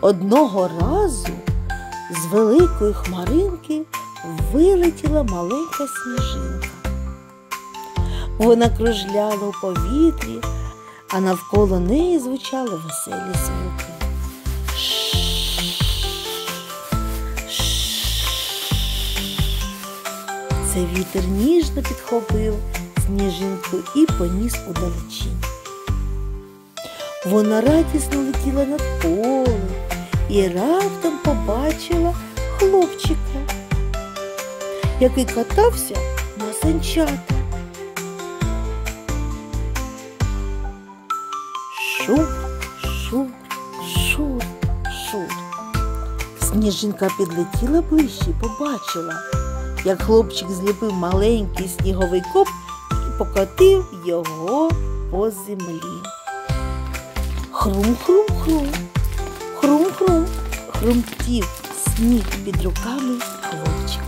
Одного разу з великої хмаринки вилетіла маленька сніжинка. Вона кружляла у повітрі, а навколо неї звучали веселі звуки. Це вітер ніжно підхопив сніжинку і поніс удалечінь. Вона радісно летіла над полем і раптом побачила хлопчика, який катався на санчатах. Шур, шур, шур, шур. Сніжинка підлетіла ближче і побачила, як хлопчик зліпив маленький сніговий коп і покотив його по землі. Хрум-хрум-хрум, хрум-хрум, хрумтів сніг під руками хлопчика.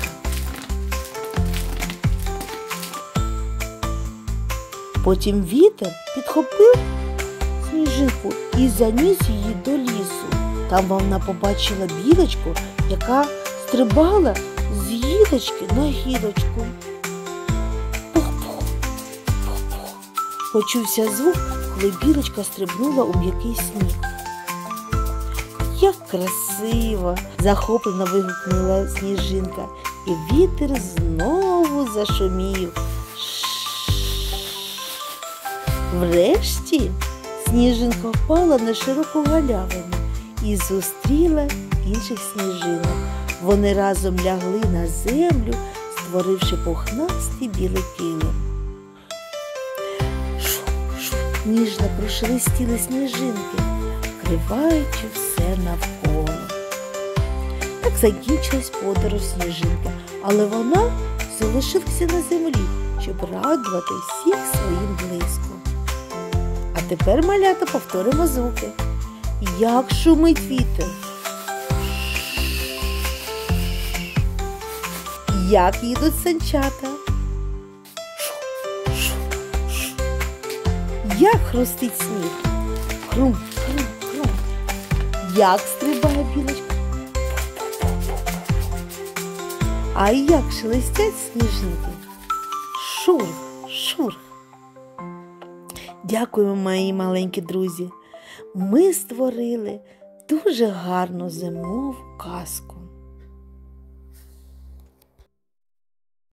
Потім вітер підхопив сніжинку і заніс її до лісу. Там вона побачила білочку, яка стрибала з гілочки на гілочку. Пух-пух, пух-пух. Почувся звук, коли білочка стрибнула у м'який сніг. Як красиво! Захоплено вигукнула сніжинка, і вітер знову зашумів. Врешті сніжинка впала на широку галявину і зустріла інших сніжинок. Вони разом лягли на землю, створивши пухнастий білий килим. Шуп-шуп ніжно прошелестіли сніжинки, вкриваючи все навколо. Так закінчилась подорож сніжинки, але вона залишилася на землі, щоб радувати всіх своїм блиском. А тепер, малята, повторимо звуки. Як шумить вітер? Як їдуть санчата? Як хрустить сніг? Хрум, хрум, хрум. Як стрибає білочка? А як шелестять сніжинки? Шурх, шурх. Дякуємо, мої маленькі друзі. Ми створили дуже гарну зимову казку.